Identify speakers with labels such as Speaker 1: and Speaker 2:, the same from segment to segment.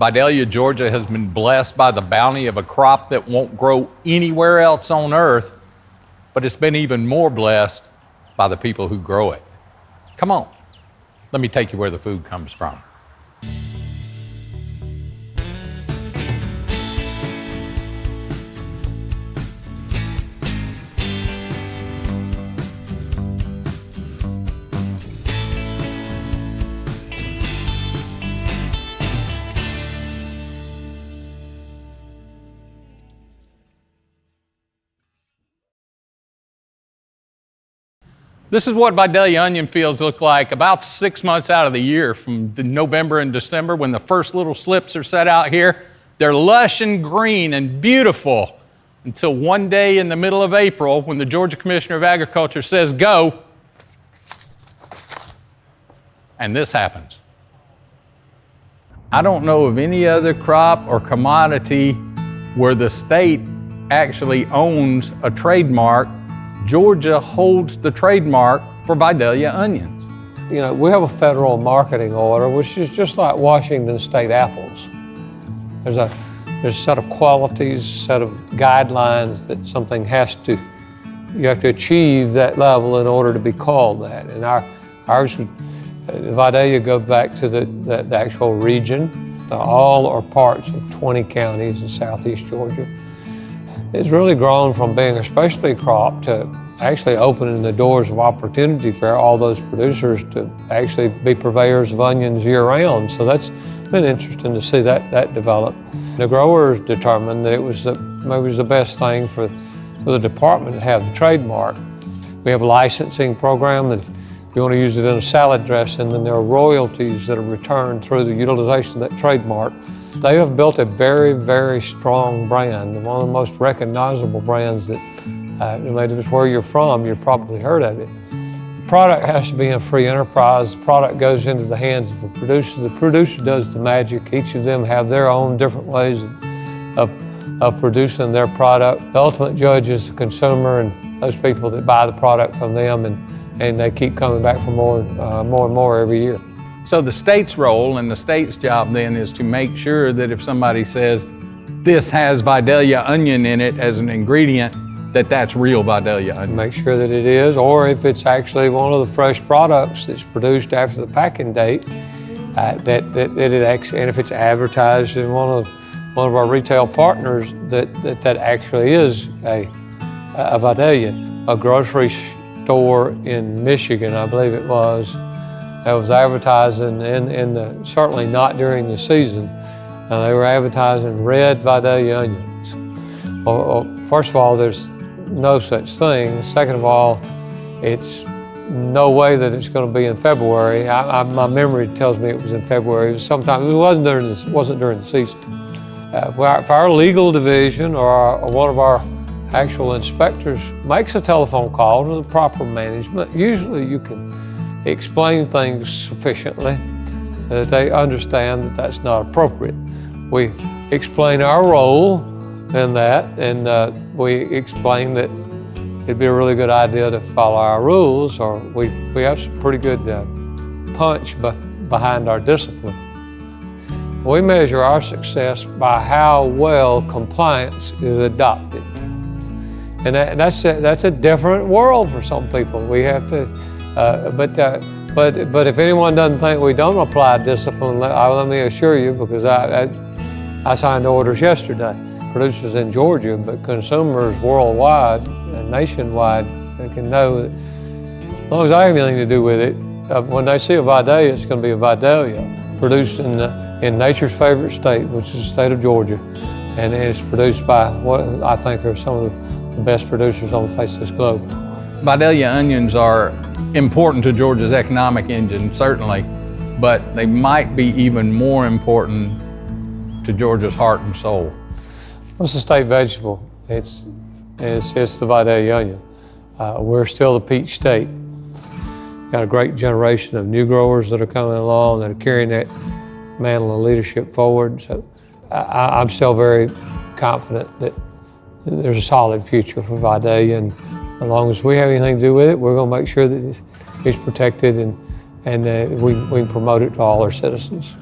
Speaker 1: Vidalia, Georgia has been blessed by the bounty of a crop that won't grow anywhere else on earth, but it's been even more blessed by the people who grow it. Come on, let me take you where the food comes from. This is what Vidalia onion fields look like about 6 months out of the year, from November and December, when the first little slips are set out here. They're lush and green and beautiful until one day in the middle of April, when the Georgia Commissioner of Agriculture says go, and this happens. I don't know of any other crop or commodity where the state actually owns a trademark. Georgia holds the trademark for Vidalia onions.
Speaker 2: You know, we have a federal marketing order, which is just like Washington state apples. There's a set of qualities, set of guidelines that something has to, you have to achieve that level in order to be called that. And ours, Vidalia, go back to the actual region, all or parts of 20 counties in southeast Georgia. It's really grown from being a specialty crop to actually opening the doors of opportunity for all those producers to actually be purveyors of onions year-round. So that's been interesting to see that develop. The growers determined that it was the best thing for the department to have the trademark. We have a licensing program that if you want to use it in a salad dressing, then there are royalties that are returned through the utilization of that trademark. They have built a very, very strong brand, one of the most recognizable brands that, no matter if it's where you're from, you've probably heard of it. The product has to be a free enterprise. The product goes into the hands of the producer. The producer does the magic. Each of them have their own different ways of producing their product. The ultimate judge is the consumer and those people that buy the product from them, and they keep coming back for more and more every year.
Speaker 1: So the state's role and the state's job then is to make sure that if somebody says this has Vidalia onion in it as an ingredient, that's real Vidalia onion.
Speaker 2: Make sure that it is, or if it's actually one of the fresh products that's produced after the packing date, that it actually, and if it's advertised in one of our retail partners, that actually is a Vidalia. A grocery store in Michigan, I believe it was, that was advertising certainly not during the season. They were advertising red Vidalia onions. Well, first of all, there's no such thing. Second of all, it's no way that it's going to be in February. My memory tells me it was in February. It wasn't during the season. If our legal division or one of our actual inspectors makes a telephone call to the proper management, usually you can explain things sufficiently that they understand that that's not appropriate. We explain our role in that, and we explain that it'd be a really good idea to follow our rules, or we have some pretty good punch behind our discipline. We measure our success by how well compliance is adopted. And that's a different world for some people. We have to, but if anyone doesn't think we don't apply discipline, let me assure you, because I signed orders yesterday. Producers in Georgia, but consumers worldwide and nationwide, they can know that as long as I have anything to do with it, when they see a Vidalia, it's going to be a Vidalia produced in nature's favorite state, which is the state of Georgia, and it's produced by what I think are some of the best producers on the face of this globe.
Speaker 1: Vidalia onions are important to Georgia's economic engine, certainly, but they might be even more important to Georgia's heart and soul.
Speaker 2: What's the state vegetable? It's the Vidalia onion. We're still the peach state. Got a great generation of new growers that are coming along that are carrying that mantle of leadership forward. So I'm still very confident that there's a solid future for Vidalia, and as long as we have anything to do with it, we're going to make sure that it's protected and we can promote it to all our citizens.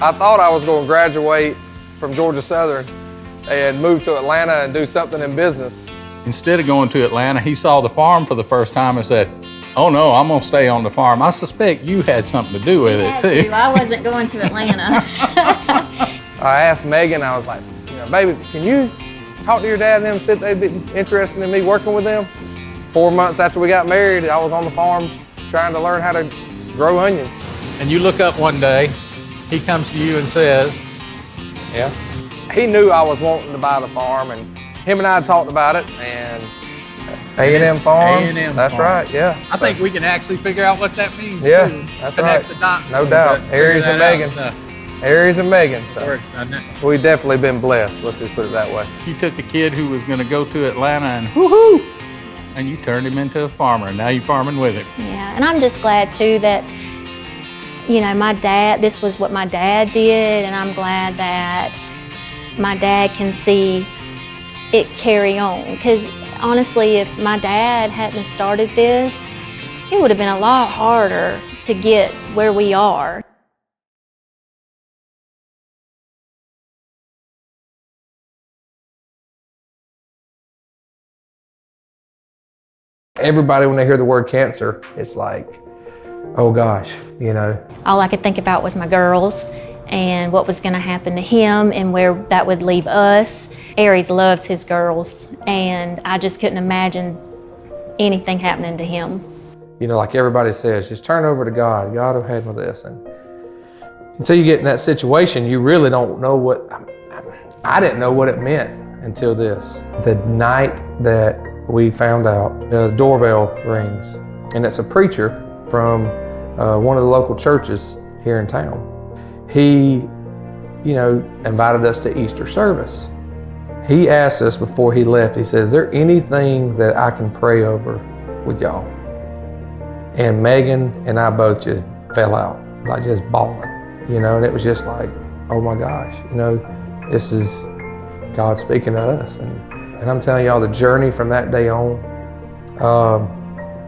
Speaker 3: I thought I was going to graduate from Georgia Southern and move to Atlanta and do something in business.
Speaker 1: Instead of going to Atlanta, he saw the farm for the first time and said, oh no, I'm gonna stay on the farm. I suspect you had something to do with it too.
Speaker 4: I wasn't going to Atlanta.
Speaker 3: I asked Megan, I was like, baby, can you talk to your dad and them, see if they'd be interested in me working with them? 4 months after we got married, I was on the farm trying to learn how to grow onions.
Speaker 1: And you look up one day, he comes to you and says,
Speaker 3: yeah. He knew I was wanting to buy the farm, and him and I had talked about it, and A&M Farms.
Speaker 1: A&M
Speaker 3: That's
Speaker 1: Farm.
Speaker 3: right, yeah.
Speaker 1: I think we can actually figure out what that means
Speaker 3: Yeah,
Speaker 1: too.
Speaker 3: that's
Speaker 1: Connect
Speaker 3: right.
Speaker 1: the dots.
Speaker 3: No doubt. Aries and Megan. Aries and Megan. So we've definitely been blessed, let's just put it that way.
Speaker 1: You took a kid who was gonna go to Atlanta and woohoo! And you turned him into a farmer, and now you're farming with him.
Speaker 4: Yeah, and I'm just glad too that, my dad, this was what my dad did, and I'm glad that my dad can see it carry on. Because honestly, if my dad hadn't started this, it would have been a lot harder to get where we are.
Speaker 3: Everybody, when they hear the word cancer, it's like, oh gosh,
Speaker 4: All I could think about was my girls and what was going to happen to him and where that would leave us. Aries loves his girls, and I just couldn't imagine anything happening to him.
Speaker 3: Like everybody says, just turn over to God. God will handle this. And until you get in that situation, you really don't know I didn't know what it meant until this. The night that we found out, the doorbell rings, and it's a preacher from one of the local churches here in town. He, invited us to Easter service. He asked us before he left, he said, is there anything that I can pray over with y'all? And Megan and I both just fell out, like just bawling, and it was just like, oh my gosh, this is God speaking to us. And I'm telling y'all, the journey from that day on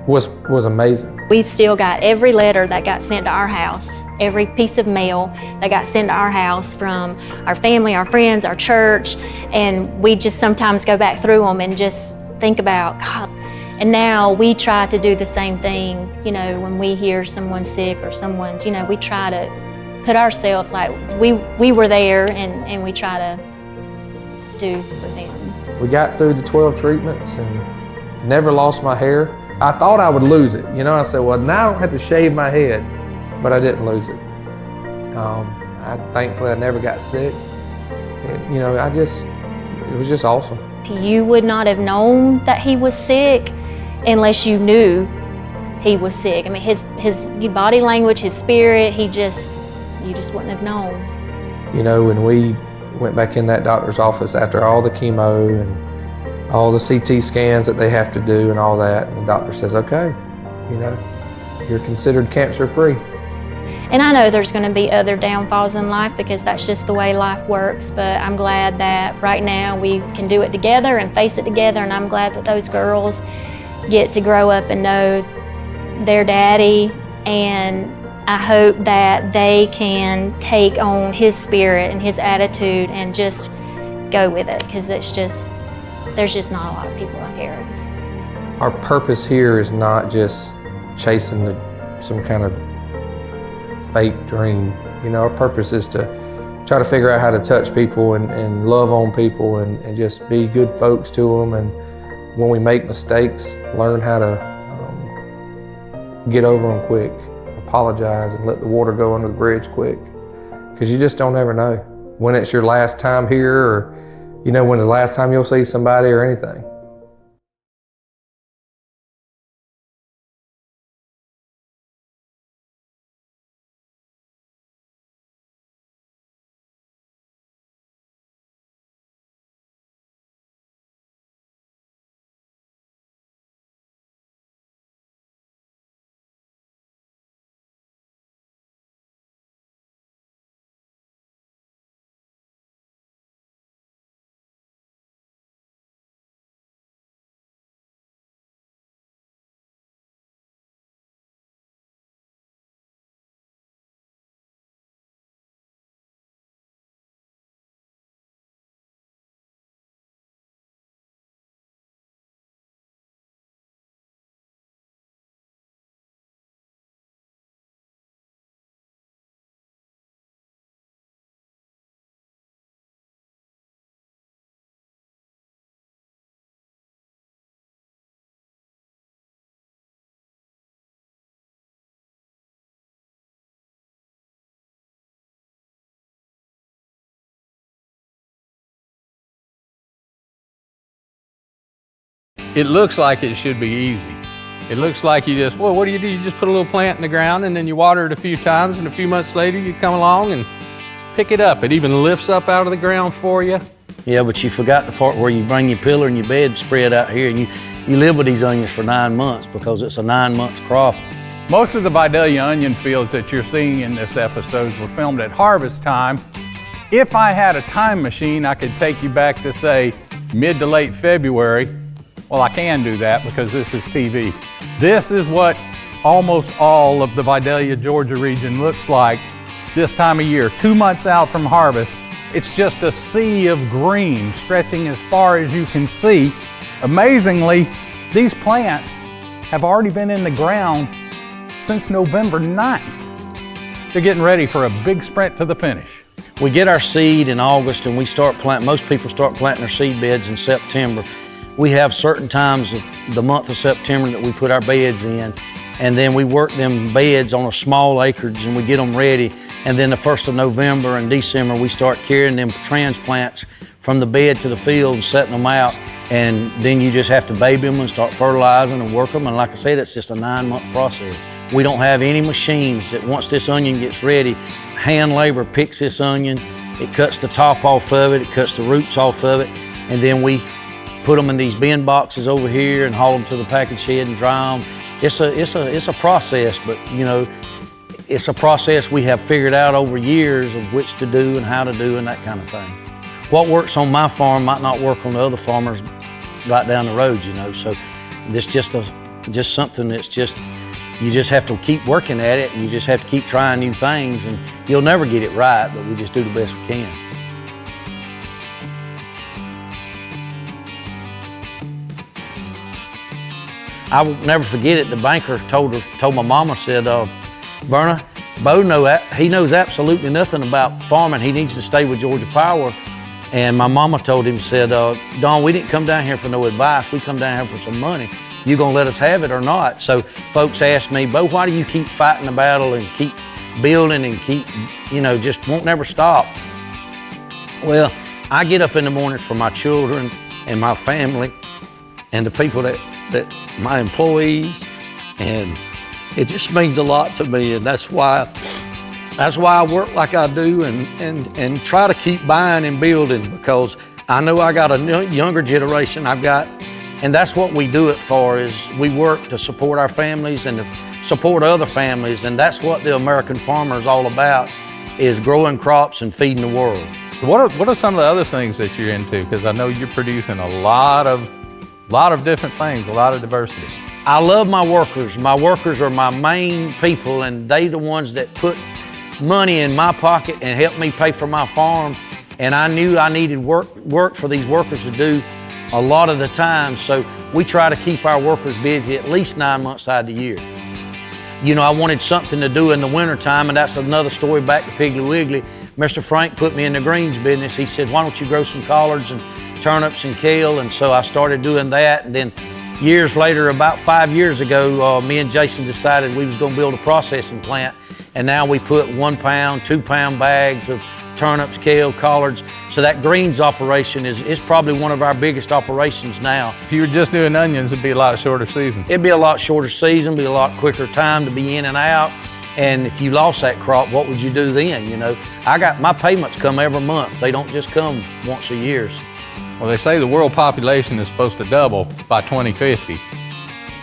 Speaker 3: was amazing.
Speaker 4: We've still got every letter that got sent to our house, every piece of mail that got sent to our house from our family, our friends, our church, and we just sometimes go back through them and just think about, God. And now we try to do the same thing, when we hear someone's sick or someone's, we try to put ourselves like we were there, and we try to do for them.
Speaker 3: We got through the 12 treatments and never lost my hair. I thought I would lose it. I said, well, now I don't have to shave my head, but I didn't lose it. Thankfully, I never got sick. And, it was just awesome.
Speaker 4: You would not have known that he was sick unless you knew he was sick. I mean, his body language, his spirit, you just wouldn't have known.
Speaker 3: When we went back in that doctor's office after all the chemo and all the CT scans that they have to do and all that, and the doctor says, okay, you're considered cancer-free.
Speaker 4: And I know there's going to be other downfalls in life because that's just the way life works, but I'm glad that right now we can do it together and face it together, and I'm glad that those girls get to grow up and know their daddy, and I hope that they can take on his spirit and his attitude and just go with it, because there's just not a lot of people like Aries.
Speaker 3: Our purpose here is not just chasing some kind of fake dream. Our purpose is to try to figure out how to touch people and love on people and just be good folks to them. And when we make mistakes, learn how to get over them quick, apologize, and let the water go under the bridge quick. Because you just don't ever know when it's your last time here, or when the last time you'll see somebody or anything.
Speaker 1: it looks like it should be easy. It looks like you just, well, what do? You just put a little plant in the ground and then you water it a few times, and a few months later you come along and pick it up. It even lifts up out of the ground for you.
Speaker 5: Yeah, but you forgot the part where you bring your pillar and your bed spread out here, and you live with these onions for 9 months because it's a 9-month crop.
Speaker 1: Most of the Vidalia onion fields that you're seeing in this episode were filmed at harvest time. If I had a time machine, I could take you back to, say, mid to late February. Well, I can do that because this is TV. This is what almost all of the Vidalia, Georgia region looks like this time of year. 2 months out from harvest, it's just a sea of green stretching as far as you can see. Amazingly, these plants have already been in the ground since November 9th. They're getting ready for a big sprint to the finish.
Speaker 5: We get our seed in August and we start planting. Most people start planting their seed beds in September. We have certain times of the month of September that we put our beds in, and then we work them beds on a small acreage and we get them ready. And then the 1st of November and December, we start carrying them transplants from the bed to the field and setting them out. And then you just have to baby them and start fertilizing and work them. And like I said, it's just a 9-month process. We don't have any machines that once this onion gets ready, hand labor picks this onion, it cuts the top off of it, it cuts the roots off of it, and then we put them in these bin boxes over here and haul them to the package shed and dry them. It's a process, but you know, it's a process we have figured out over years of which to do and how to do and that kind of thing. What works on my farm might not work on the other farmers right down the road, you know. So it's just something that's just, you just have to keep working at it, and you just have to keep trying new things, and you'll never get it right, but we just do the best we can. I will never forget it. The banker told my mama, said, Verna, Bo he knows absolutely nothing about farming. He needs to stay with Georgia Power. And my mama told him, said, Don, we didn't come down here for no advice. We come down here for some money. You gonna let us have it or not? So folks asked me, Bo, why do you keep fighting the battle and keep building and keep, you know, just won't never stop? Well, I get up in the mornings for my children and my family and the people that my employees, and it just means a lot to me, and that's why I work like I do and try to keep buying and building, because I know I got a younger generation and that's what we do it for, is we work to support our families and to support other families, and that's what the American farmer is all about, is growing crops and feeding the world.
Speaker 1: What are some of the other things that you're into? Because I know you're producing a lot of different things, a lot of diversity.
Speaker 5: I love my workers. My workers are my main people, and they the ones that put money in my pocket and help me pay for my farm. And I knew I needed work for these workers to do a lot of the time, so we try to keep our workers busy at least 9 months out of the year. You know, I wanted something to do in the wintertime, and that's another story back to Piggly Wiggly. Mr. Frank put me in the greens business. He said, why don't you grow some collards and turnips and kale? And so I started doing that, and then years later, about 5 years ago, me and Jason decided we was gonna build a processing plant, and now we put 1 pound, 2 pound bags of turnips, kale, collards. So that greens operation is probably one of our biggest operations now.
Speaker 1: If you were just doing onions, it'd be a lot shorter season.
Speaker 5: It'd be a lot shorter season, be a lot quicker time to be in and out. And if you lost that crop, what would you do then? You know, my payments come every month. They don't just come once a year.
Speaker 1: Well, they say the world population is supposed to double by 2050.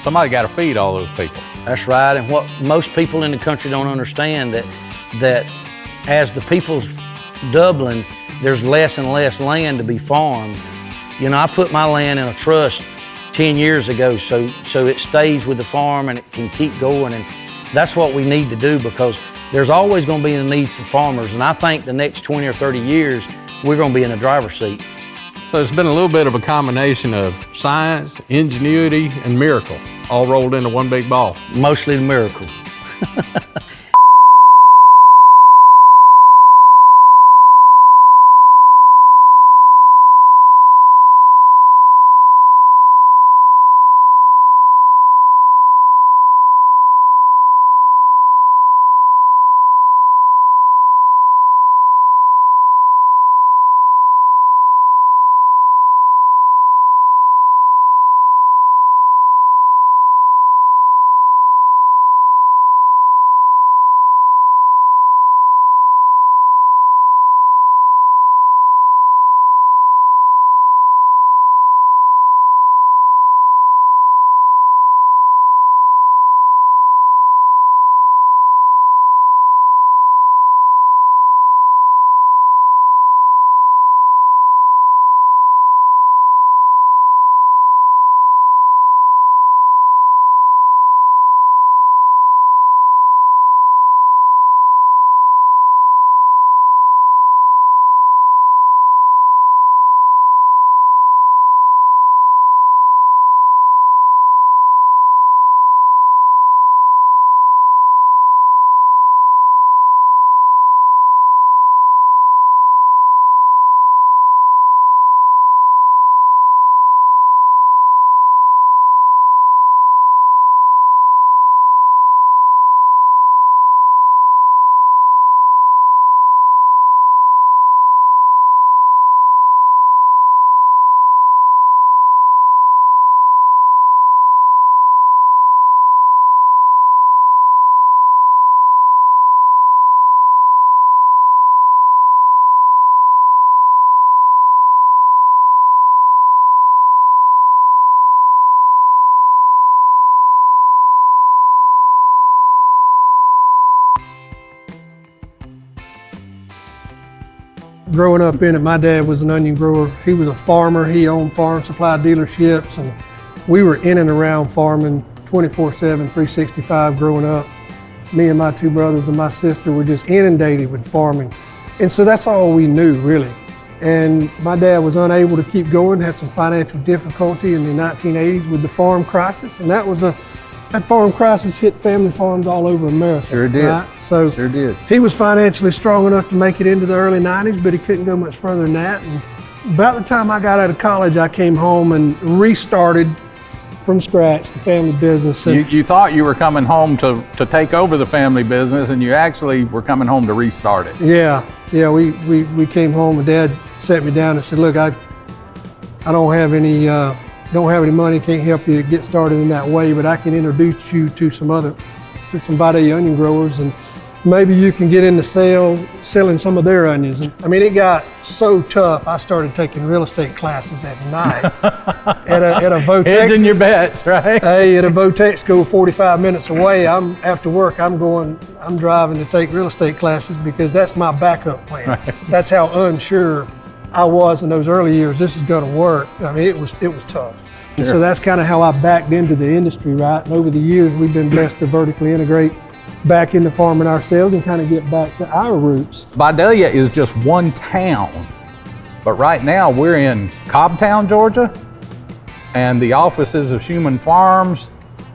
Speaker 1: Somebody got to feed all those people.
Speaker 5: That's right, and what most people in the country don't understand, that as the people's doubling, there's less and less land to be farmed. You know, I put my land in a trust 10 years ago so it stays with the farm and it can keep going, and that's what we need to do, because there's always going to be a need for farmers, and I think the next 20 or 30 years we're going to be in the driver's seat.
Speaker 1: So it's been a little bit of a combination of science, ingenuity, and miracle, all rolled into one big ball.
Speaker 5: Mostly the miracle.
Speaker 6: Growing up in it, my dad was an onion grower. He was a farmer. He owned farm supply dealerships, and we were in and around farming 24/7, 365 growing up. Me and my two brothers and my sister were just inundated with farming. And so that's all we knew, really. And my dad was unable to keep going, had some financial difficulty in the 1980s with the farm crisis. And that farm crisis hit family farms all over America.
Speaker 3: Sure did.
Speaker 6: Right? So
Speaker 3: Sure did.
Speaker 6: he was financially strong enough to make it into the early 90s, but he couldn't go much further than that. And about the time I got out of college, I came home and restarted from scratch the family business. And
Speaker 1: You thought you were coming home to take over the family business, and you actually were coming home to restart it.
Speaker 6: yeah, we came home and Dad sat me down and said, look, I don't have any money, can't help you get started in that way, but I can introduce you to some Vidalia Onion growers, and maybe you can get into selling some of their onions. And, I mean, it got so tough, I started taking real estate classes at night at a Votech.
Speaker 1: Hedging your bets, right?
Speaker 6: Hey, at a Votech school 45 minutes away. After work, I'm driving to take real estate classes because that's my backup plan.
Speaker 1: Right.
Speaker 6: That's how unsure I was in those early years. This is going to work. I mean, it was tough. And so that's kind of how I backed into the industry, right? And over the years, we've been blessed to vertically integrate back into farming ourselves and kind of get back to our roots.
Speaker 1: Vidalia is just one town, but right now we're in Cobbtown, Georgia, and the offices of Shuman Farms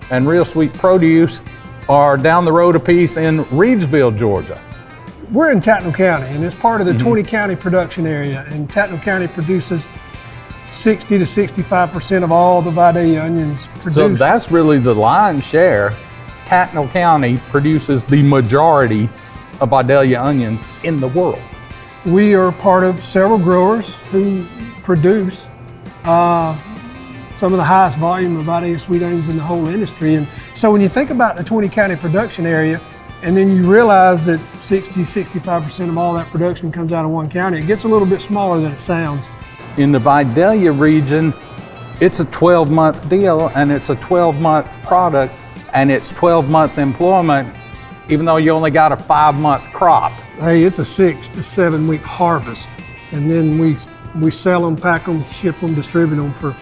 Speaker 1: and Real Sweet Produce are down the road a piece in Reidsville, Georgia.
Speaker 6: We're in Tattnall County, and it's part of the 20 county production area, and Tattnall County produces 60 to 65% of all the Vidalia onions produced.
Speaker 1: So that's really the lion's share. Tattnall County produces the majority of Vidalia onions in the world.
Speaker 6: We are part of several growers who produce some of the highest volume of Vidalia sweet onions in the whole industry. And so when you think about the 20 county production area, and then you realize that 65% of all that production comes out of one county, it gets a little bit smaller than it sounds.
Speaker 1: In the Vidalia region, it's a 12-month deal, and it's a 12-month product, and it's 12-month employment, even though you only got a 5-month crop.
Speaker 6: Hey, it's a 6 to 7 week harvest, and then we sell them, pack them, ship them, distribute them for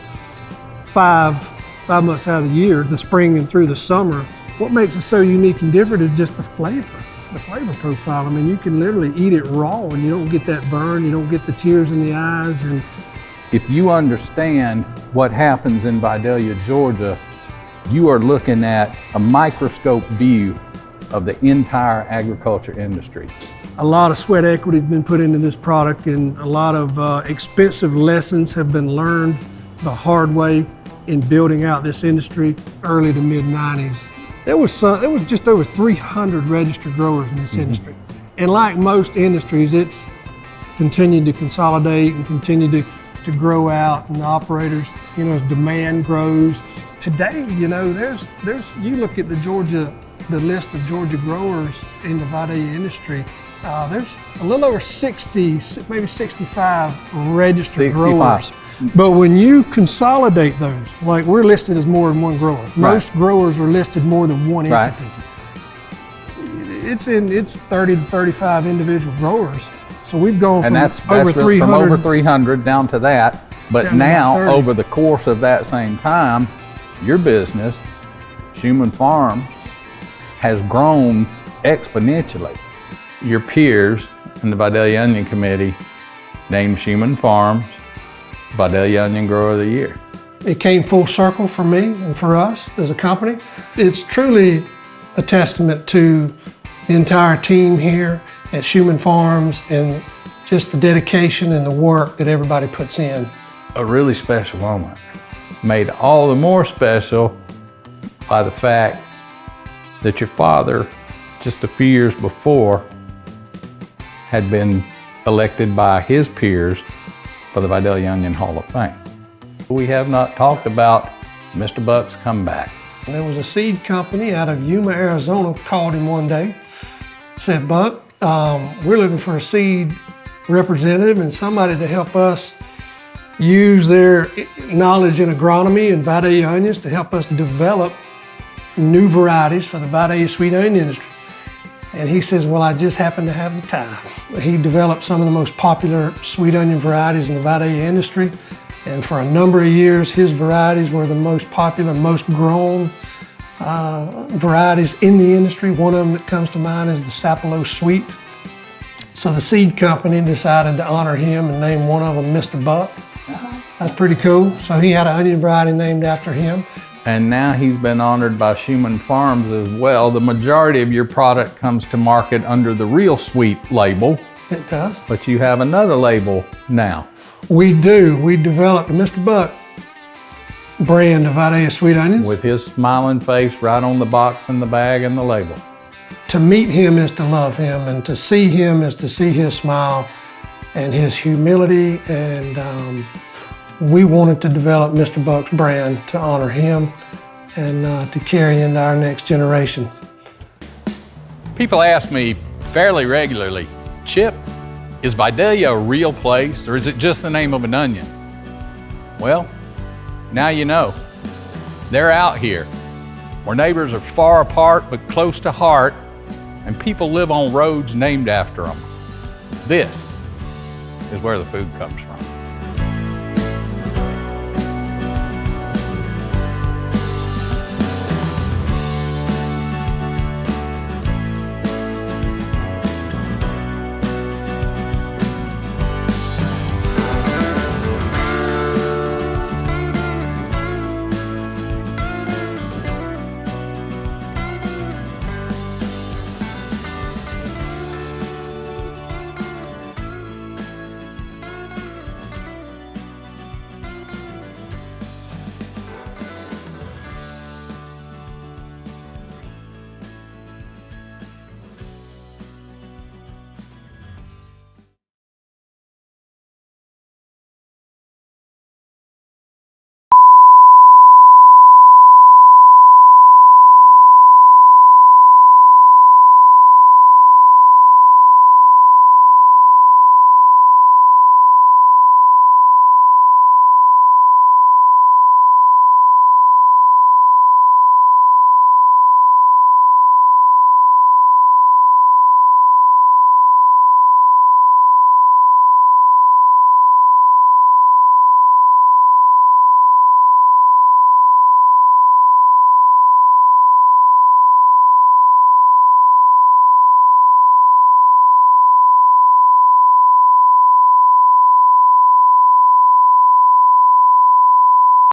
Speaker 6: five months out of the year, the spring and through the summer. What makes it so unique and different is just the flavor profile. I mean, you can literally eat it raw and you don't get that burn, you don't get the tears in the eyes. And
Speaker 1: if you understand what happens in Vidalia, Georgia, you are looking at a microscope view of the entire agriculture industry.
Speaker 6: a lot of sweat equity has been put into this product, and a lot of expensive lessons have been learned the hard way in building out this industry early to mid 90s. There was just over 300 registered growers in this industry. And like most industries, it's continued to consolidate and continue to grow out, and the operators, as demand grows. Today, there's you look at the list of Georgia growers in the Vidalia industry, there's a little over 60, maybe 65 registered growers. But when you consolidate those, like we're listed as more than one grower. Most growers are listed more than one entity. It's 30 to 35 individual growers. So we've gone from over
Speaker 1: 300 down to that. But now, over the course of that same time, your business, Shuman Farm, has grown exponentially. Your peers in the Vidalia Onion Committee named Shuman Farms Vidalia Onion Grower of the Year.
Speaker 6: It came full circle for me and for us as a company. It's truly a testament to the entire team here at Shuman Farms and just the dedication and the work that everybody puts in.
Speaker 1: A really special moment, made all the more special by the fact that your father, just a few years before, had been elected by his peers for the Vidalia Onion Hall of Fame. We have not talked about Mr. Buck's comeback.
Speaker 6: And there was a seed company out of Yuma, Arizona, called him one day, said, Buck, we're looking for a seed representative and somebody to help us use their knowledge in agronomy and Vidalia onions to help us develop new varieties for the Vidalia sweet onion industry. And he says, well, I just happen to have the time. He developed some of the most popular sweet onion varieties in the Vidalia industry. And for a number of years, his varieties were the most popular, most grown varieties in the industry. One of them that comes to mind is the Sapelo Sweet. So the seed company decided to honor him and name one of them Mr. Buck. That's pretty cool. So he had an onion variety named after him.
Speaker 1: And now he's been honored by Shuman Farms as well. The majority of your product comes to market under the Real Sweet label.
Speaker 6: It does.
Speaker 1: But you have another label now.
Speaker 6: We do. We developed a Mr. Buck brand of Vidalia sweet onions.
Speaker 1: With his smiling face right on the box and the bag and the label.
Speaker 6: To meet him is to love him, and to see him is to see his smile and his humility. And we wanted to develop Mr. Buck's brand to honor him and to carry into our next generation.
Speaker 1: People ask me fairly regularly, Chip, is Vidalia a real place, or is it just the name of an onion? Well, now you know. They're out here, where neighbors are far apart but close to heart, and people live on roads named after them. This is where the food comes from.